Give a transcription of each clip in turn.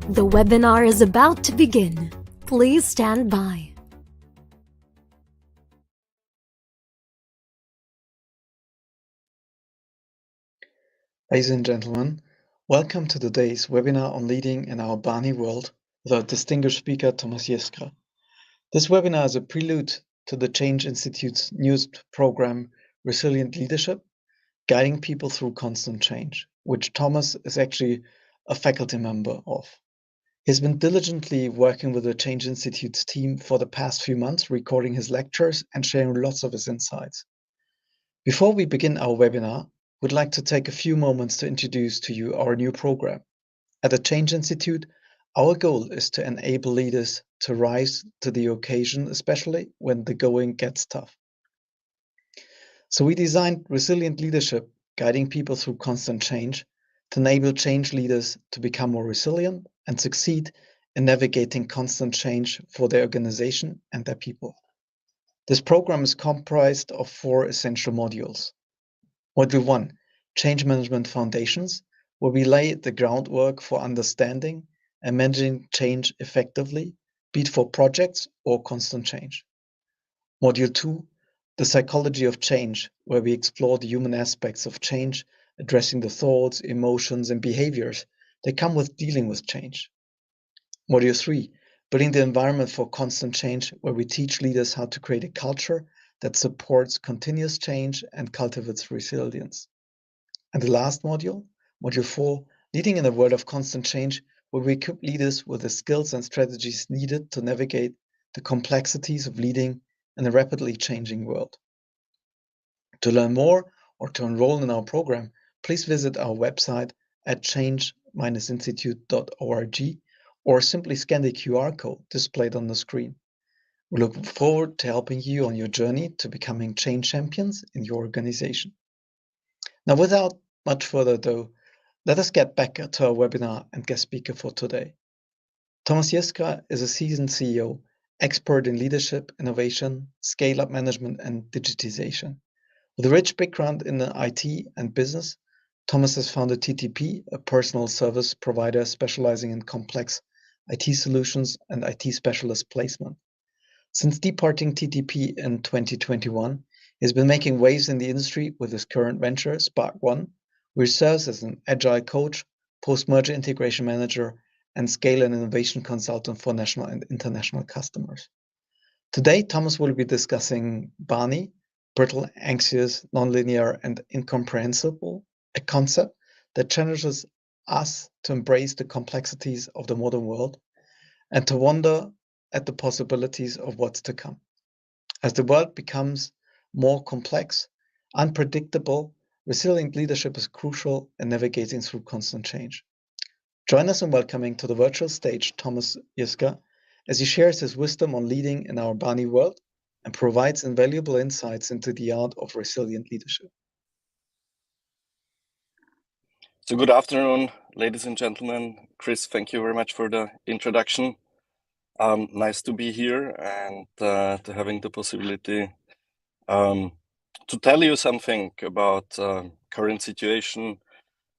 The webinar is about to begin. Please stand by. Ladies and gentlemen, welcome to today's webinar on leading in our BANI world with our distinguished speaker, Tomas Jiskra. This webinar is a prelude to the Change Institute's newest program, Resilient Leadership, guiding people through constant change, which Thomas is actually a faculty member of. He's been diligently working with the Change Institute's team for the past few months, recording his lectures and sharing lots of his insights. Before we begin our webinar, we'd like to take a few moments to introduce to you our new program. At the Change Institute, our goal is to enable leaders to rise to the occasion, especially when the going gets tough. So we designed Resilient Leadership, guiding people through constant change, to enable change leaders to become more resilient and succeed in navigating constant change for their organization and their people. This program is comprised of 4 essential modules. Module 1, Change Management Foundations, where we lay the groundwork for understanding and managing change effectively, be it for projects or constant change. Module 2, The Psychology of Change, where we explore the human aspects of change, addressing the thoughts, emotions, and behaviors that come with dealing with change. Module 3, Building the Environment for Constant Change, where we teach leaders how to create a culture that supports continuous change and cultivates resilience. And the last module, Module 4, Leading in a World of Constant Change, where we equip leaders with the skills and strategies needed to navigate the complexities of leading in a rapidly changing world. To learn more or to enroll in our program, please visit our website at change-institute.org or simply scan the QR code displayed on the screen. We look forward to helping you on your journey to becoming change champions in your organization. Now, without much further ado, let us get back to our webinar and guest speaker for today. Tomas Jiskra is a seasoned CEO, expert in leadership, innovation, scale-up management, and digitization. With a rich background in the IT and business, Thomas has founded TTP, a personal service provider specializing in complex IT solutions and IT specialist placement. Since departing TTP in 2021, he has been making waves in the industry with his current venture, Spark One, where he serves as an agile coach, post-merger integration manager, and scale and innovation consultant for national and international customers. Today, Thomas will be discussing BANI, brittle, anxious, nonlinear, and incomprehensible, a concept that challenges us to embrace the complexities of the modern world and to wonder at the possibilities of what's to come. As the world becomes more complex, unpredictable, resilient leadership is crucial in navigating through constant change. Join us in welcoming to the virtual stage Tomas Jiskra as he shares his wisdom on leading in our BANI world and provides invaluable insights into the art of resilient leadership. So good afternoon, ladies and gentlemen. Chris, thank you very much for the introduction. Nice to be here and to having the possibility to tell you something about current situation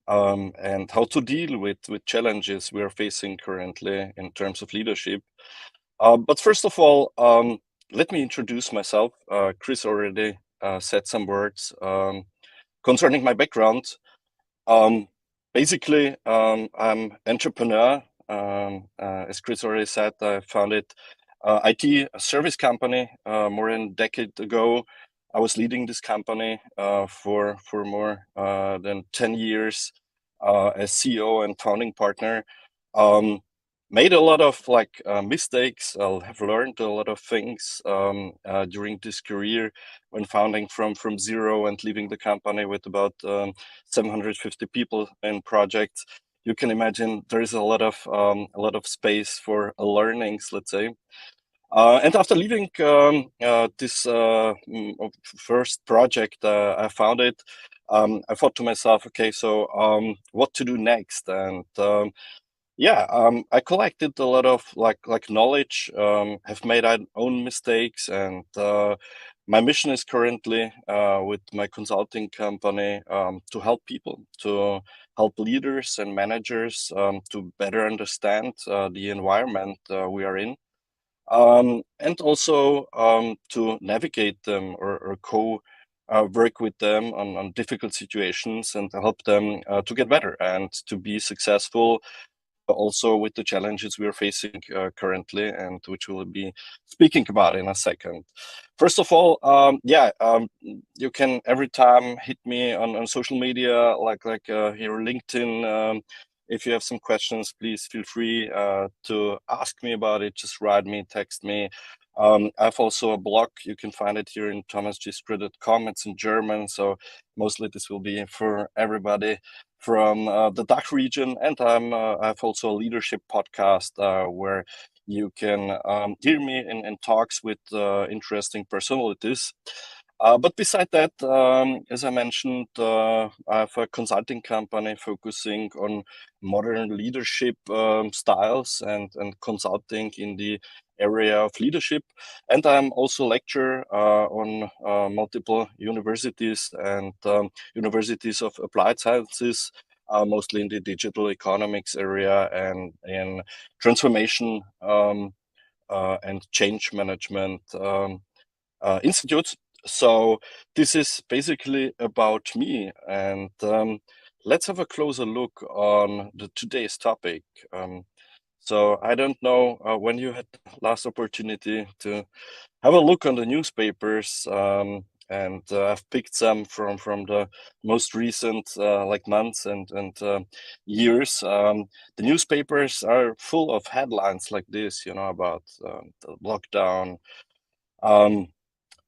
and how to deal with challenges we are facing currently in terms of leadership. But first of all, let me introduce myself. Chris already said some words concerning my background. Basically, I'm entrepreneur. As Chris already said, I founded IT service company more than a decade ago. I was leading this company for more than 10 years as CEO and founding partner. Made a lot of mistakes. I have learned a lot of things during this career when founding from zero and leaving the company with about 750 people in projects. You can imagine there is a lot of space for learnings, let's say. And after leaving this first project I founded, I thought to myself, okay, so what to do next? And I collected a lot of like knowledge, have made my own mistakes, and My mission is currently with my consulting company to help people, to help leaders and managers to better understand the environment we are in, and also to navigate them or work with them on difficult situations and to help them to get better and to be successful also with the challenges we are facing currently, and which we'll be speaking about in a second. First of all, you can every time hit me on social media, like here LinkedIn. If you have some questions, please feel free to ask me about it. Just write me, text me. I have also a blog. You can find it here in tomasjiskra.com. It's in German, so mostly this will be for everybody from the DACH region, and I have also a leadership podcast where you can hear me in talks with interesting personalities. But beside that, as I mentioned, I have a consulting company focusing on modern leadership styles and consulting in the area of leadership. And I'm also lecturer on multiple universities and universities of applied sciences, mostly in the digital economics area and in transformation and change management institutes. So this is basically about me, and let's have a closer look on today's topic. So I don't know when you had last opportunity to have a look on the newspapers, and I've picked some from the most recent like months and years. The newspapers are full of headlines like this, about the lockdown,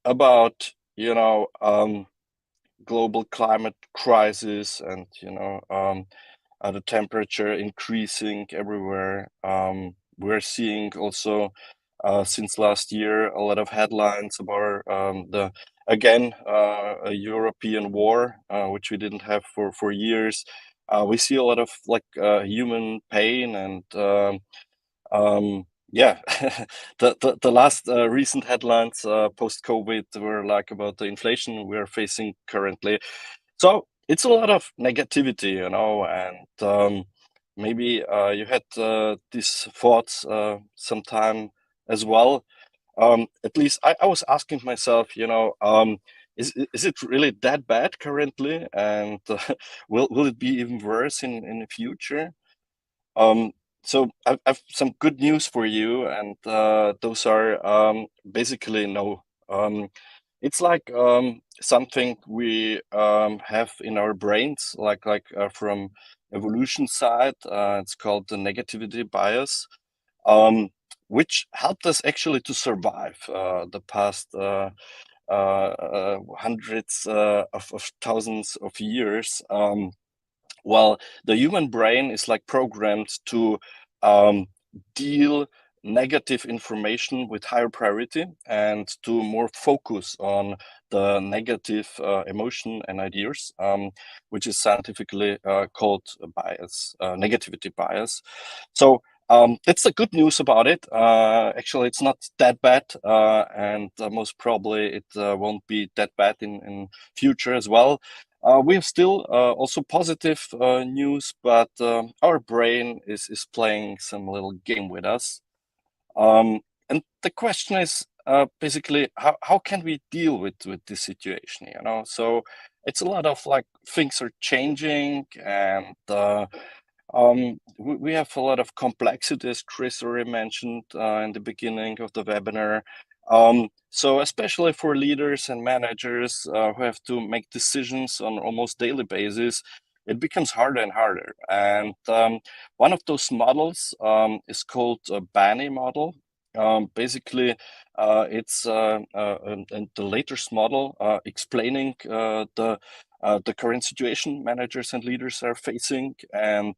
about global climate crisis, and the temperature increasing everywhere. We're seeing also since last year a lot of headlines about a European war, which we didn't have for years. We see a lot of human pain and yeah, the last recent headlines post COVID were like about the inflation we're facing currently. So it's a lot of negativity, and maybe you had these thoughts sometime as well. At least I was asking myself, is it really that bad currently, and will it be even worse in the future? Um, so I've some good news for you, and those are basically no. It's like something we have in our brains, from evolution side. It's called the negativity bias, which helped us actually to survive the past hundreds of thousands of years. Well, the human brain is like programmed to deal negative information with higher priority and to more focus on the negative emotion and ideas, which is scientifically called bias, negativity bias. So that's the good news about it. Actually, it's not that bad, and most probably it won't be that bad in future as well. We have still also positive news, but our brain is playing some little game with us. And the question is basically how can we deal with this situation? So it's a lot of things are changing, and we have a lot of complexity, as Chris already mentioned in the beginning of the webinar. So especially for leaders and managers who have to make decisions on almost daily basis, it becomes harder and harder. And one of those models is called a BANI model. Basically, it's the latest model explaining the current situation managers and leaders are facing, and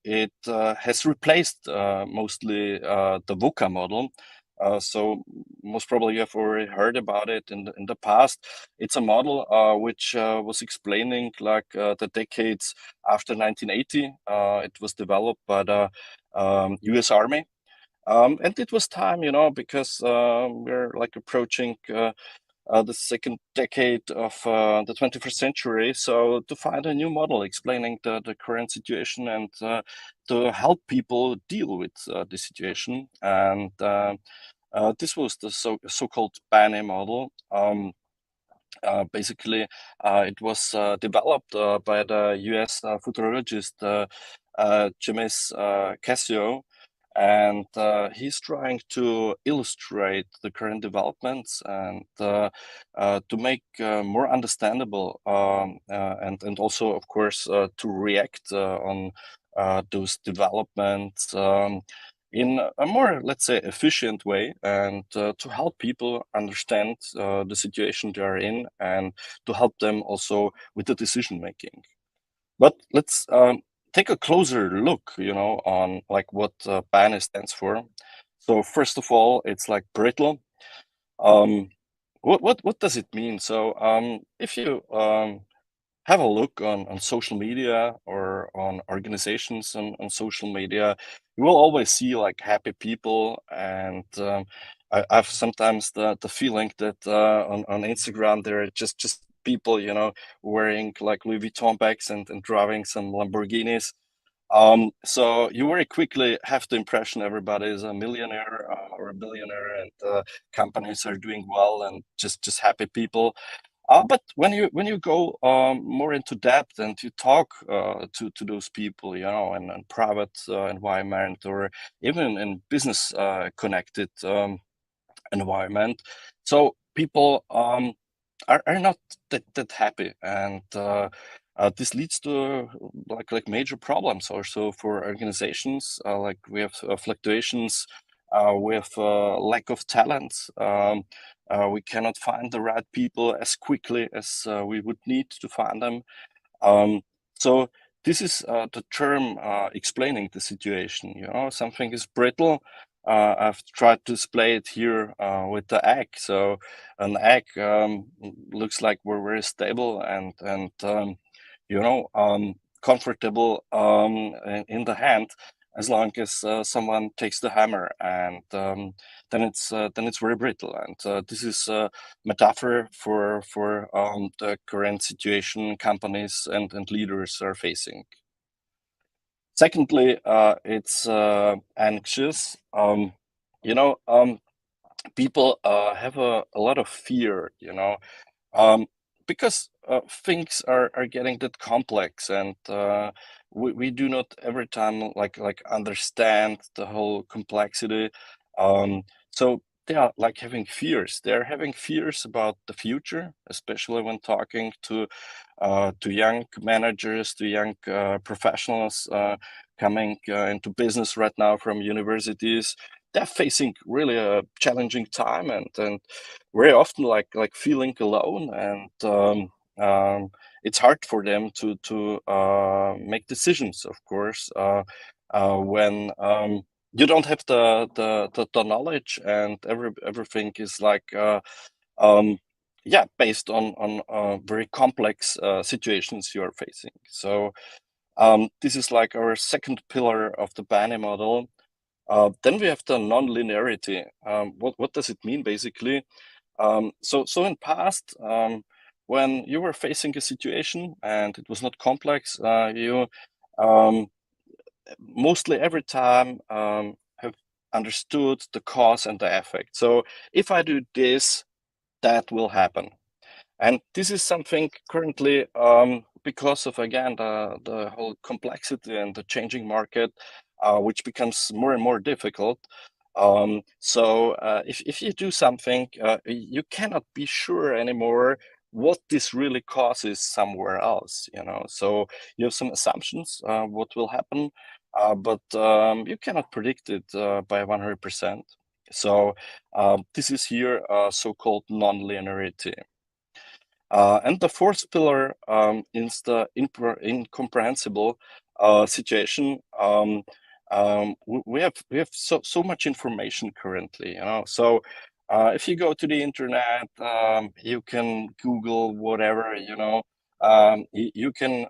it has replaced mostly the VUCA model. So most probably you have already heard about it in the past. It's a model which was explaining the decades after 1980. It was developed by the US Army. And it was time, because we're like approaching the second decade of the 21st century. So to find a new model explaining the current situation and to help people deal with the situation. And this was the so-called BANI model. Basically, it was developed by the US futurologist James Cassio, and he's trying to illustrate the current developments and to make more understandable and also, of course, to react on those developments. In a more, let's say, efficient way, and to help people understand the situation they are in, and to help them also with the decision making. But let's take a closer look, on like what BANI stands for. So first of all, it's like brittle. What does it mean? So if you have a look on social media or on organizations on social media, you will always see like happy people. And I've sometimes the feeling that on Instagram, there are just people, wearing like Louis Vuitton bags and driving some Lamborghinis. So you very quickly have the impression everybody is a millionaire or a billionaire, and companies are doing well and just happy people. But when you go more into depth and you talk to those people, in private environment or even in business connected environment, so people are not that happy, and this leads to like major problems also for organizations. Like we have fluctuations, we have lack of talent. We cannot find the right people as quickly as we would need to find them. Um, so this is the term explaining the situation. Something is brittle. I've tried to display it here with the egg. So an egg looks like we're very stable and comfortable in the hand, as long as someone takes the hammer, and then it's very brittle. And this is a metaphor for the current situation companies and leaders are facing. Secondly, it's anxious. People have a lot of fear, um, because things are getting that complex, and we do not every time like understand the whole complexity. So they are like having fears. They're having fears about the future, especially when talking to young managers, to young professionals coming into business right now from universities. They're facing really a challenging time, and very often like feeling alone, and it's hard for them to make decisions, of course, when you don't have the knowledge, and everything is like based on very complex situations you are facing. So this is like our second pillar of the BANI model. Then we have the non-linearity. What does it mean basically? So in past, when you were facing a situation and it was not complex, you mostly every time have understood the cause and the effect. So if I do this, that will happen. And this is something currently, because of, again, the whole complexity and the changing market, which becomes more and more difficult. So if you do something, you cannot be sure anymore what this really causes somewhere else. So you have some assumptions what will happen, but you cannot predict it by 100%. So this is here so-called non-linearity. And the fourth pillar is the incomprehensible situation. We have so much information currently, So if you go to the internet, you can Google whatever, You can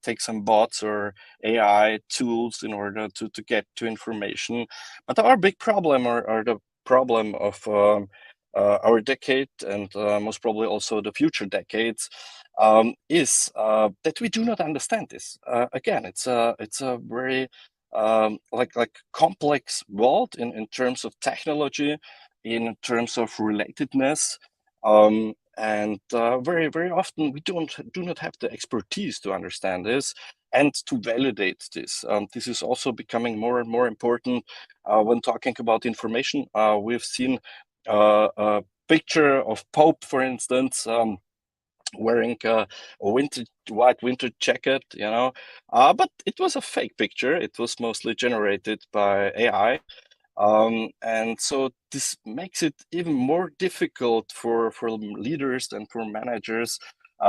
take some bots or AI tools in order to get to information. But our big problem, or the problem of our decade, and most probably also the future decades, is that we do not understand this. Again, it's a very like complex world in terms of technology, in terms of relatedness. And very often we do not have the expertise to understand this and to validate this. This is also becoming more and more important when talking about information. We've seen a picture of Pope, for instance, wearing a white winter jacket, but it was a fake picture. It was mostly generated by AI. And so this makes it even more difficult for leaders and for managers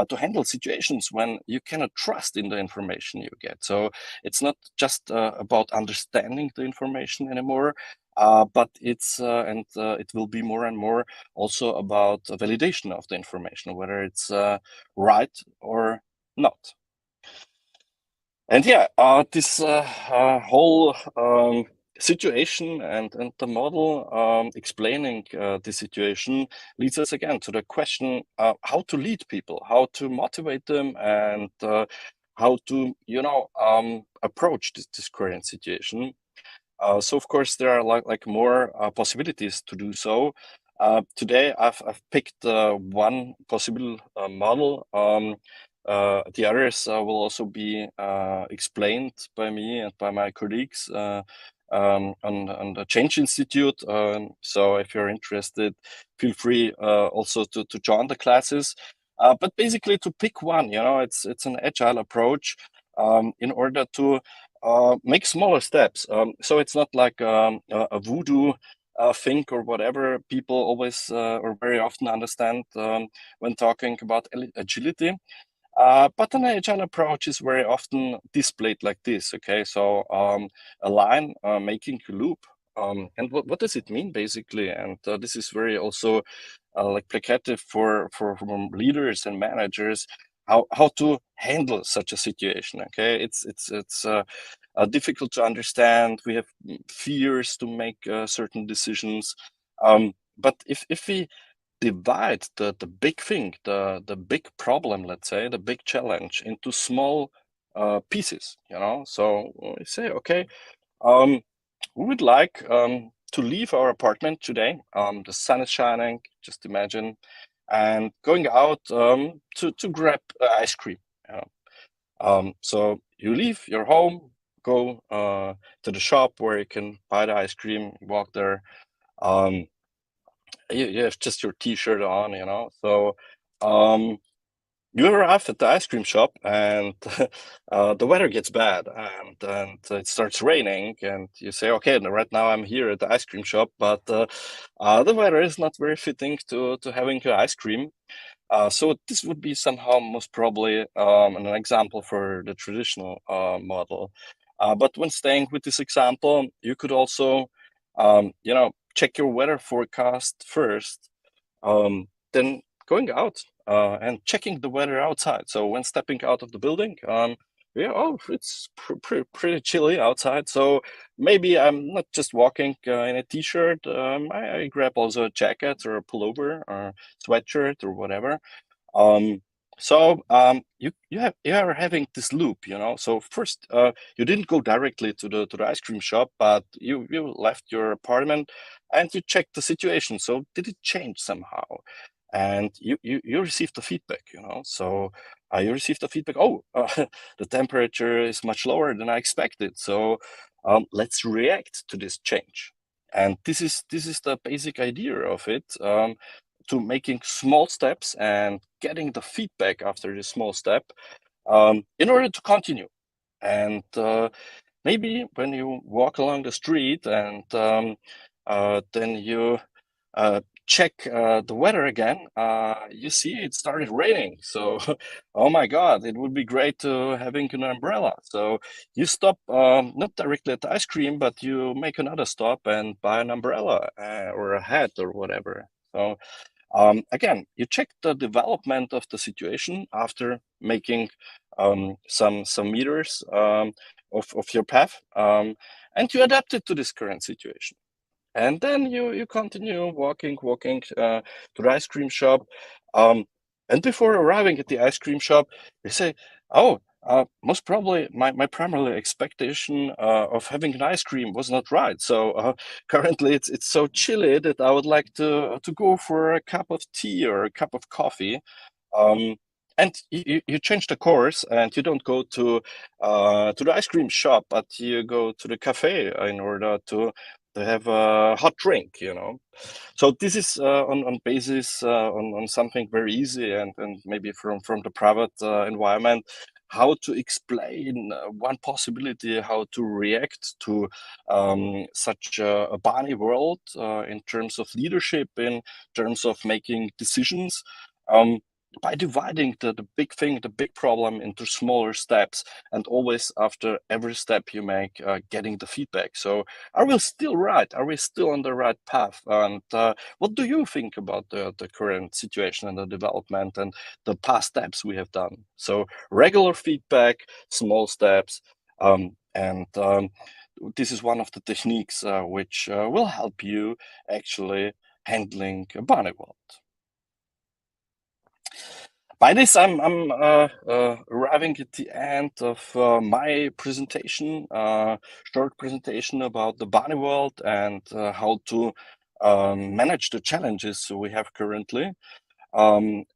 to handle situations when you cannot trust in the information you get. So it's not just about understanding the information anymore, but it will be more and more also about validation of the information, whether it's right or not. And yeah, this whole situation and the model explaining the situation leads us again to the question how to lead people, how to motivate them, and how to approach this current situation. So of course there are like more possibilities to do so. Today I've picked one possible model. The others will also be explained by me and by my colleagues on the Change Institute. So if you're interested, feel free also to join the classes. But basically, to pick one, it's an agile approach in order to make smaller steps. So it's not like a voodoo think or whatever people always or very often understand when talking about agility. But an agile approach is very often displayed like this. Okay, so a line making a loop. And what does it mean basically? And this is very also like placative for leaders and managers how to handle such a situation. Okay, it's difficult to understand. We have fears to make certain decisions. But if we divide the big thing, the big problem, let's say, the big challenge into small pieces, so we say, okay, we would like to leave our apartment today. The sun is shining, just imagine, and going out to grab ice cream. So you leave your home, go to the shop where you can buy the ice cream, walk there. You have just your t-shirt on, so you arrive at the ice cream shop, and the weather gets bad, and it starts raining, and you say, okay, right now I'm here at the ice cream shop, but the weather is not very fitting to having ice cream. So this would be somehow most probably an example for the traditional model. But when staying with this example, you could also, check your weather forecast first, then going out and checking the weather outside. So when stepping out of the building, it's pretty chilly outside. So maybe I'm not just walking in a t-shirt. I grab also a jacket or a pullover or sweatshirt or whatever. You are having this loop, So first, you didn't go directly to the ice cream shop, but you left your apartment and you checked the situation. So did it change somehow? And you received the feedback, So you received the feedback. Oh, the temperature is much lower than I expected. So let's react to this change. And this is the basic idea of it. To making small steps and getting the feedback after this small step in order to continue. And maybe when you walk along the street and then you check the weather again, you see it started raining. So, oh my God, it would be great to having an umbrella. So you stop not directly at the ice cream, but you make another stop and buy an umbrella or a hat or whatever. So Again, you check the development of the situation after making some meters of your path, and you adapt it to this current situation. And then you continue walking to the ice cream shop. And before arriving at the ice cream shop, you say, oh, most probably my primary expectation of having an ice cream was not right. So currently it's so chilly that I would like to go for a cup of tea or a cup of coffee. Um, and you change the course, and you don't go to the ice cream shop, but you go to the cafe in order to have a hot drink, So this is on basis on something very easy and maybe from the private environment, how to explain one possibility, how to react to such a BANI world in terms of leadership, in terms of making decisions. By dividing the big thing, the big problem into smaller steps, and always after every step you make, getting the feedback. So are we still right? Are we still on the right path? And what do you think about the current situation and the development and the past steps we have done? So regular feedback, small steps, and this is one of the techniques which will help you actually handling a BANI world. By this, I'm arriving at the end of my presentation, short presentation about the BANI world and how to manage the challenges we have currently. And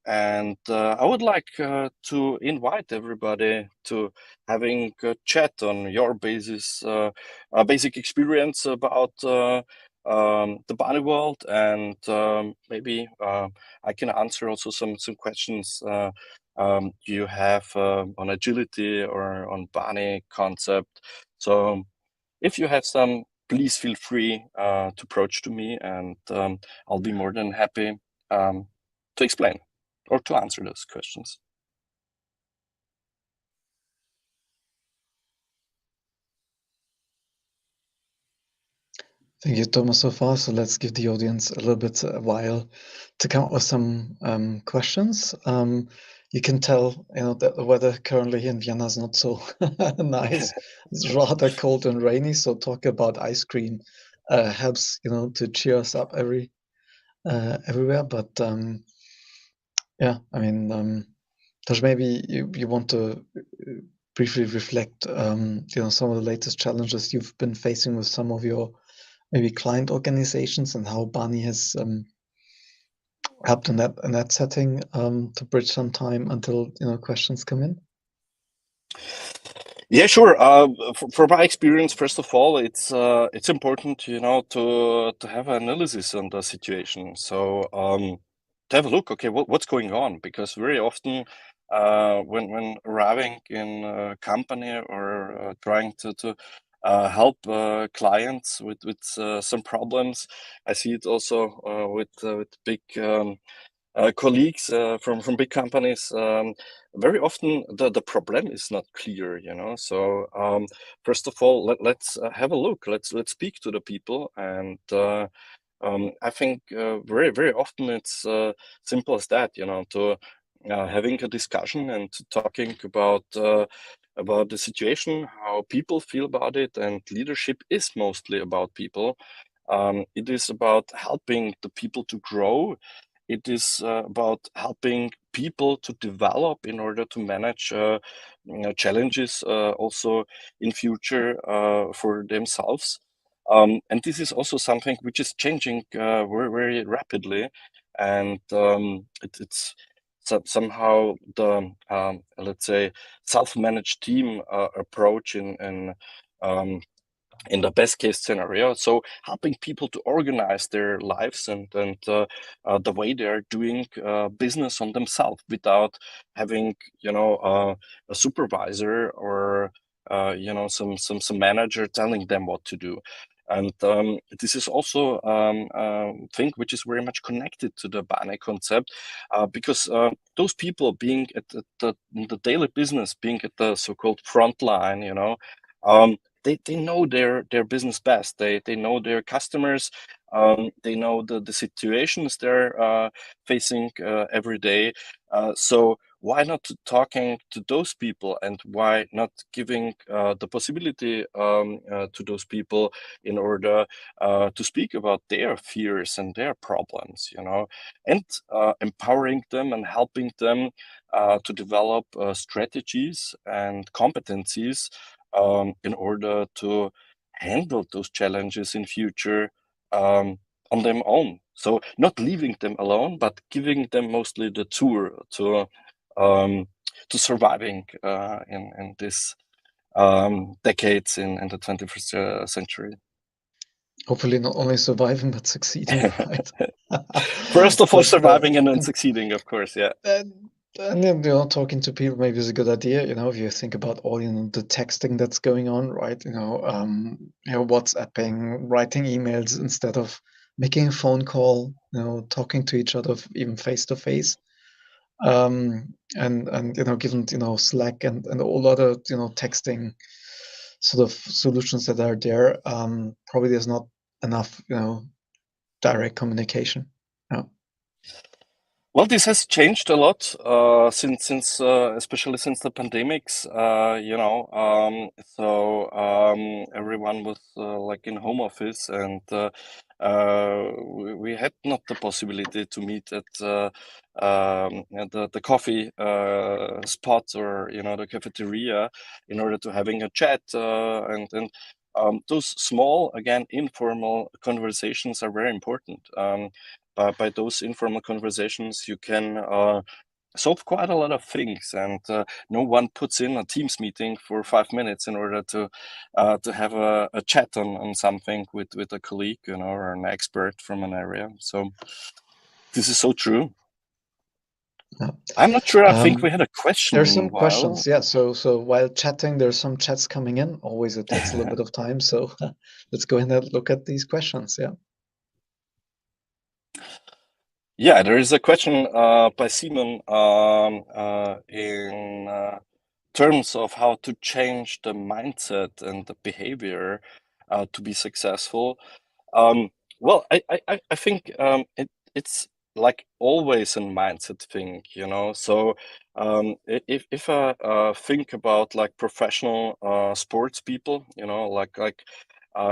I would like to invite everybody to having a chat on your basic experience about the BANI world, and maybe I can answer also some questions you have on agility or on BANI concept. So if you have some, please feel free to approach to me, and I'll be more than happy to explain or to answer those questions. Thank you, Thomas, so far. So let's give the audience a little bit a while to come up with some questions. You can tell, that the weather currently here in Vienna is not so nice. It's rather cold and rainy. So talk about ice cream helps, to cheer us up everywhere. But yeah, I mean, Tosh, maybe you want to briefly reflect, some of the latest challenges you've been facing with some of your maybe client organizations and how BANI has helped in that setting to bridge some time until questions come in. Yeah, sure. For my experience, first of all, it's important, to have an analysis on the situation. So to have a look, okay, what's going on? Because very often, when arriving in a company or trying to help clients with some problems, I see it also with big colleagues from big companies. Very often the problem is not clear, So first of all, let's have a look. Let's speak to the people, and I think very often it's simple as that, to having a discussion and talking about the situation, how people feel about it, and leadership is mostly about people. It is about helping the people to grow. It is about helping people to develop in order to manage challenges also in future for themselves. And this is also something which is changing very rapidly, and it's somehow the let's say self-managed team approach in the best case scenario. So helping people to organize their lives and the way they are doing business on themselves without having a supervisor or some manager telling them what to do. And this is also thing which is very much connected to the BANI concept, because those people being at the daily business, being at the so-called front line, they know their business best. They know their customers. They know the situations they're facing every day. So why not talking to those people, and why not giving the possibility to those people in order to speak about their fears and their problems, and empowering them and helping them to develop strategies and competencies in order to handle those challenges in future on their own. So not leaving them alone, but giving them mostly the tool to surviving in this decades in the 21st century. Hopefully not only surviving but succeeding, right? First of all, But surviving and then succeeding, of course, yeah. and then, talking to people maybe is a good idea. If you think about all the texting that's going on, right? WhatsApping, writing emails instead of making a phone call. Talking to each other even face to face. And given Slack and all other texting sort of solutions that are there, probably there's not enough direct communication. Yeah. Well, this has changed a lot since especially since the pandemics. So everyone was like in home office, and we had not the possibility to meet at the coffee spot, or the cafeteria, in order to having a chat, and those small, again, informal conversations are very important. By those informal conversations, you can solve quite a lot of things, and no one puts in a Teams meeting for 5 minutes in order to have a chat on something with a colleague, or an expert from an area. So this is so true. Yeah. I'm not sure. I think we had a question. There's some meanwhile. questions. Yeah. So while chatting, there's some chats coming in. Always it takes a little bit of time. So let's go ahead and look at these questions. Yeah. Yeah, there is a question by Simon in terms of how to change the mindset and the behavior to be successful. Well, I think it's like always a mindset thing, So if I think about like professional sports people, like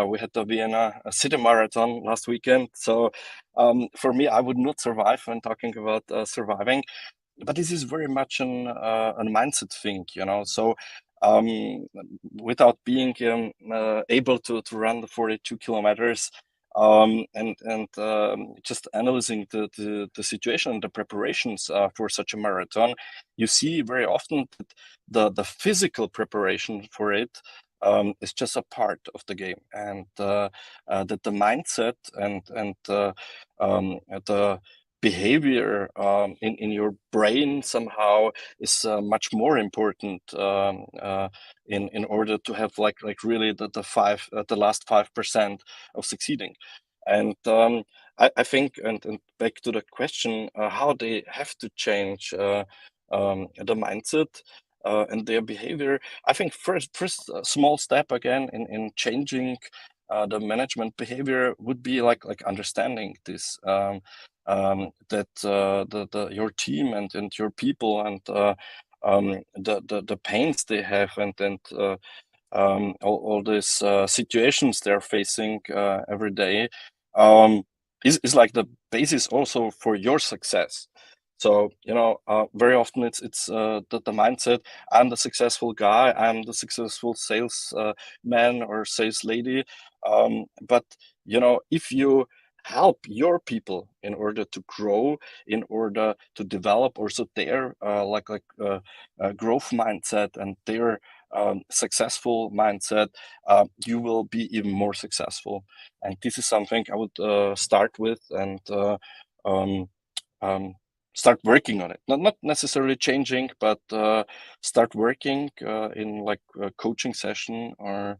we had the Vienna City Marathon last weekend. So for me, I would not survive when talking about surviving. But this is very much a mindset thing, So without being able to run the 42 kilometers, and just analyzing the situation and the preparations for such a marathon, you see very often that the physical preparation for it is just a part of the game, and that the mindset and the behavior in your brain somehow is much more important in order to have like really the last 5% of succeeding. And I think, and back to the question, how they have to change the mindset and their behavior. I think first small step again in changing the management behavior would be like understanding this, that your team and your people and the pains they have, and all these situations they're facing every day is like the basis also for your success. So very often it's the mindset: I'm the successful guy, I'm the successful sales man or sales lady. But if you help your people in order to grow, in order to develop also their growth mindset and their successful mindset, you will be even more successful. And this is something I would start with, and start working on it. Not necessarily changing, but start working in like a coaching session, or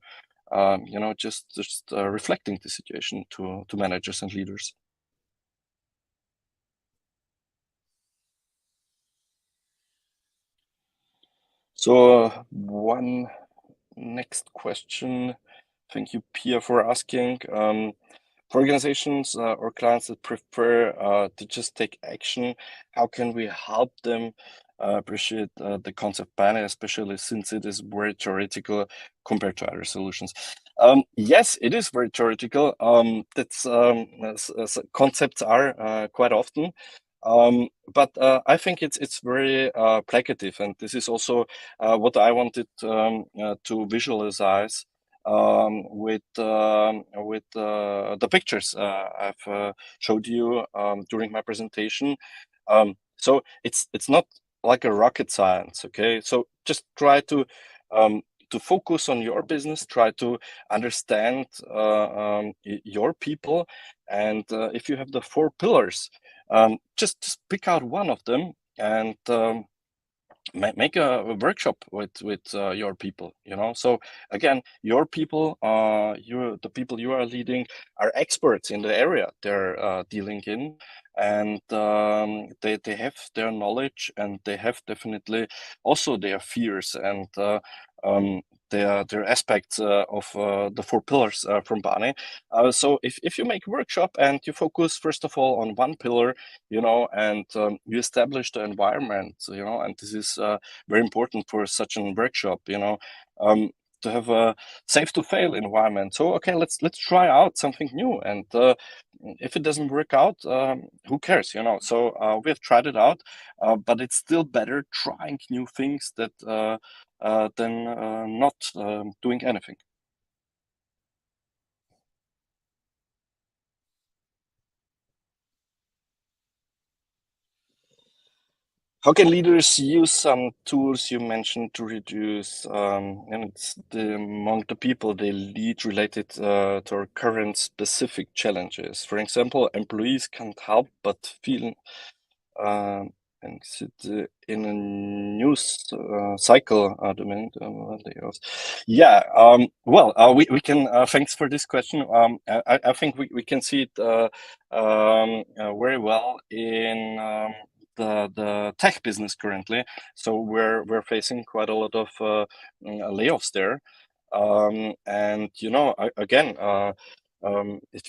just reflecting the situation to managers and leaders. So one next question. Thank you, Pia, for asking. For organizations or clients that prefer to just take action, how can we help them appreciate the concept BANI, especially since it is very theoretical compared to other solutions? Yes, it is very theoretical. That's as concepts are quite often. But I think it's very placative, and this is also what I wanted to visualize with the pictures I've showed you during my presentation. So it's not like a rocket science, okay? So just try to focus on your business, try to understand your people, and if you have the 4 pillars, just pick out one of them and make a workshop with your people, you know. So again, your people, the people you are leading are experts in the area they're dealing in, and they have their knowledge, and they have definitely also their fears and their aspects of the 4 pillars from BANI. So if you make a workshop and you focus first of all on one pillar, you know, and you establish the environment, you know, and this is very important for such a workshop, you know, to have a safe to fail environment. So okay, let's try out something new, and if it doesn't work out, who cares, you know? So we have tried it out, but it's still better trying new things than not doing anything. How can leaders use some tools you mentioned to reduce and it's among the people they lead related to our current specific challenges? For example, employees can't help but feel and sit in a news cycle layoffs. Yeah, well, we can, thanks for this question. I think we can see it very well in the tech business currently. So we're facing quite a lot of layoffs there. And you know, again,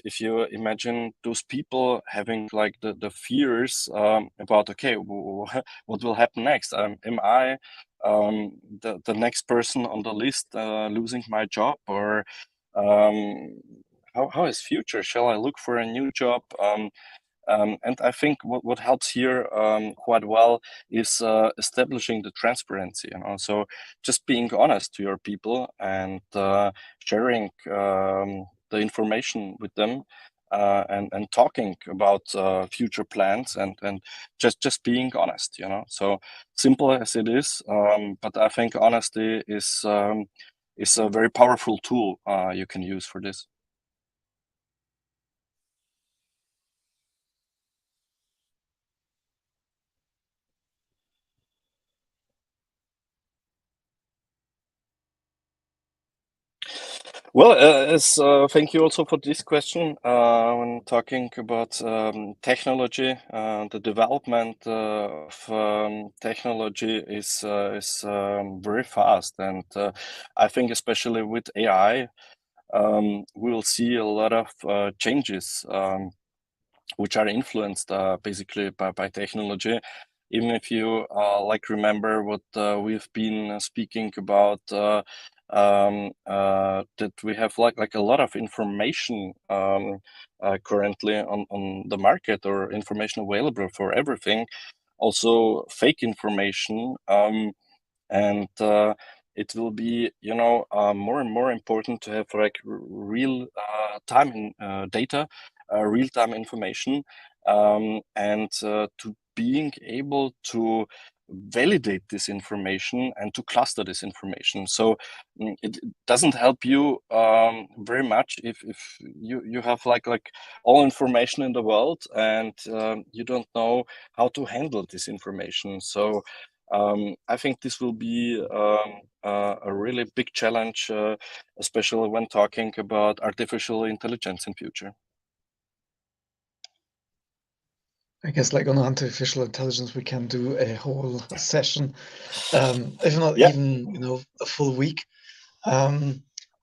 if you imagine those people having like the fears about, okay, what will happen next? Am I the next person on the list losing my job, or how is future? Shall I look for a new job? And I think what helps here quite well is establishing the transparency, you know. So just being honest to your people and sharing the information with them, and talking about future plans, and just being honest, you know. So simple as it is, but I think honesty is a very powerful tool you can use for this. Well, thank you also for this question. When talking about technology, the development of technology is very fast, and I think especially with AI, we will see a lot of changes which are influenced basically by technology. Even if you like remember what we've been speaking about, that we have like a lot of information currently on the market, or information available for everything, also fake information, and it will be, you know, more and more important to have like real time data, real time information, and to being able to validate this information and to cluster this information. So it doesn't help you very much if you have like all information in the world, and you don't know how to handle this information. So I think this will be a really big challenge, especially when talking about artificial intelligence in future. I guess like on artificial intelligence, we can do a whole session, if not Yeah. even, you know, a full week.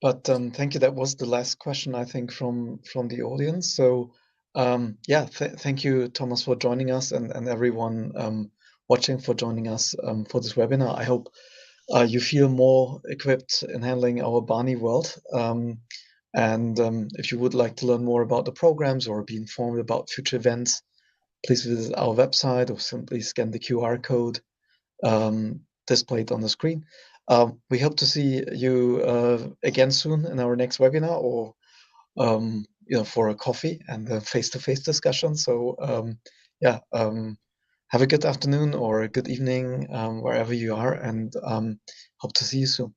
But thank you. That was the last question, I think, from the audience. So yeah, thank you, Thomas, for joining us, and everyone watching for joining us for this webinar. I hope you feel more equipped in handling our BANI world. And if you would like to learn more about the programs or be informed about future events, please visit our website or simply scan the QR code displayed on the screen. We hope to see you again soon in our next webinar, or for a coffee and a face-to-face discussion. So yeah, have a good afternoon or a good evening wherever you are, and hope to see you soon.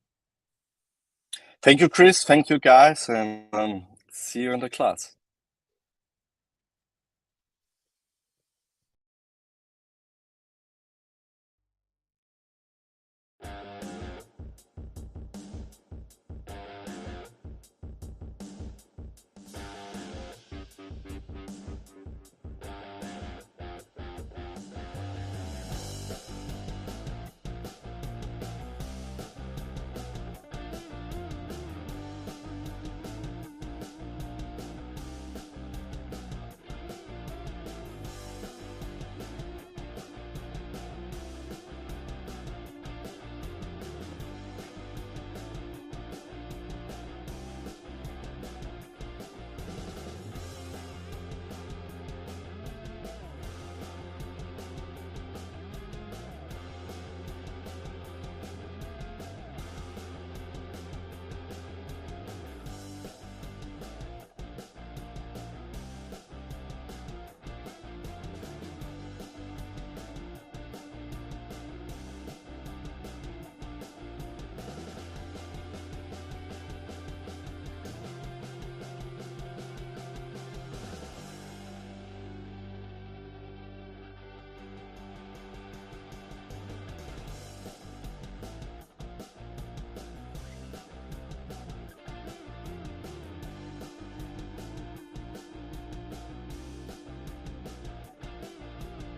Thank you, Chris. Thank you, guys, and see you in the class.